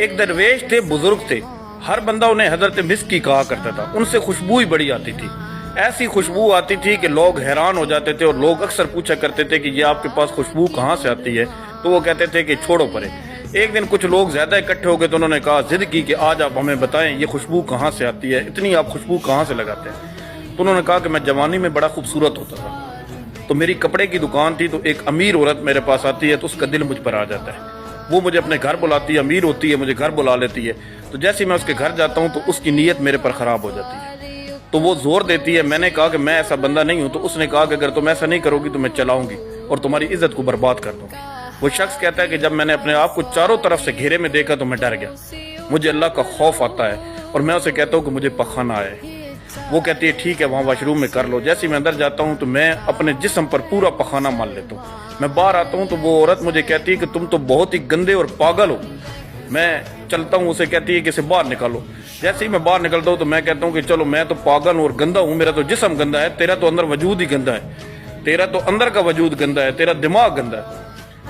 ایک درویش تھے، بزرگ تھے، ہر بندہ انہیں حضرت مسک کی کہا کرتا تھا، ان سے خوشبو ہی بڑی آتی تھی، ایسی خوشبو آتی تھی کہ لوگ حیران ہو جاتے تھے، اور لوگ اکثر پوچھا کرتے تھے کہ یہ آپ کے پاس خوشبو کہاں سے آتی ہے؟ تو وہ کہتے تھے کہ چھوڑو پرے۔ ایک دن کچھ لوگ زیادہ اکٹھے ہو گئے تو انہوں نے کہا، ضد کی کہ آج آپ ہمیں بتائیں یہ خوشبو کہاں سے آتی ہے، اتنی آپ خوشبو کہاں سے لگاتے ہیں؟ تو انہوں نے کہا کہ میں جوانی میں بڑا خوبصورت ہوتا تھا، تو میری کپڑے کی دکان تھی، تو ایک امیر عورت میرے پاس آتی ہے تو اس کا دل مجھ پر آ جاتا ہے، وہ مجھے اپنے گھر بلاتی ہے، امیر ہوتی ہے، مجھے گھر بلا لیتی ہے، تو جیسے میں اس کے گھر جاتا ہوں تو اس کی نیت میرے پر خراب ہو جاتی ہے، تو وہ زور دیتی ہے۔ میں نے کہا کہ میں ایسا بندہ نہیں ہوں، تو اس نے کہا کہ اگر تم ایسا نہیں کرو گی تو میں چلاؤں گی اور تمہاری عزت کو برباد کر دوں گی۔ وہ شخص کہتا ہے کہ جب میں نے اپنے آپ کو چاروں طرف سے گھیرے میں دیکھا تو میں ڈر گیا، مجھے اللہ کا خوف آتا ہے، اور میں اسے کہتا ہوں کہ مجھے پخانہ آئے۔ وہ کہتی ہے ٹھیک ہے، وہاں واش روم میں کر لو۔ جیسے میں اندر جاتا ہوں تو میں اپنے جسم پر پورا پخانہ مال لیتا ہوں۔ میں باہر آتا ہوں تو وہ عورت مجھے کہتی ہے کہ تم تو بہت ہی گندے اور پاگل ہو۔ میں چلتا ہوں، اسے کہتی ہے کہ اسے باہر نکالو۔ جیسے ہی میں باہر نکلتا ہوں تو میں کہتا ہوں کہ چلو میں تو پاگل ہوں اور گندا ہوں، میرا تو جسم گندا ہے، تیرا تو اندر وجود ہی گندا ہے، تیرا تو اندر کا وجود گندا ہے، تیرا دماغ گندا ہے۔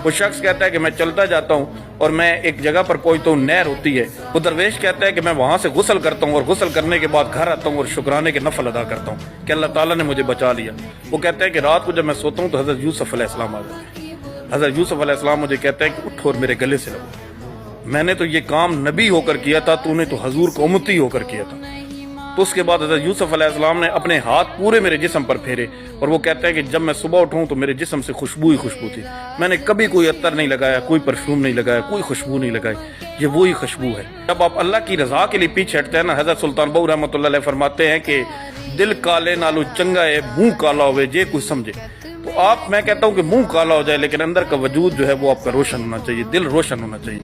وہ شخص کہتا ہے کہ میں چلتا جاتا ہوں اور میں ایک جگہ پر پہنچتا ہوں، نہر ہوتی ہے۔ وہ درویش کہتا ہے کہ میں وہاں سے غسل کرتا ہوں، اور غسل کرنے کے بعد گھر آتا ہوں اور شکرانے کے نفل ادا کرتا ہوں کہ اللہ تعالیٰ نے مجھے بچا لیا۔ وہ کہتا ہے کہ رات کو جب میں سوتا ہوں تو حضرت یوسف علیہ السلام آ جاتے ہیں۔ حضرت یوسف علیہ السلام مجھے کہتا ہے کہ اٹھو اور میرے گلے سے لگو، میں نے تو یہ کام نبی ہو کر کیا تھا، تو نے تو حضور کو امتی ہو کر کیا تھا۔ تو اس کے بعد حضرت یوسف علیہ السلام نے اپنے ہاتھ پورے میرے جسم پر پھیرے، اور وہ کہتا ہے کہ جب میں صبح اٹھوں تو میرے جسم سے خوشبو ہی خوشبو تھی، میں نے کبھی کوئی عطر نہیں لگایا، کوئی پرفیوم نہیں لگایا، کوئی خوشبو نہیں لگائی، یہ وہی خوشبو ہے۔ جب آپ اللہ کی رضا کے لیے پیچھے ہٹتے ہیں نا، حضرت سلطان بہو رحمۃ اللہ علیہ فرماتے ہیں کہ دل کالے نالو چنگا ہے، منہ کالا ہوئے جے کوئی سمجھے۔ تو میں کہتا ہوں کہ منہ کالا ہو جائے لیکن اندر کا وجود جو ہے وہ آپ کا روشن ہونا چاہیے، دل روشن ہونا چاہیے۔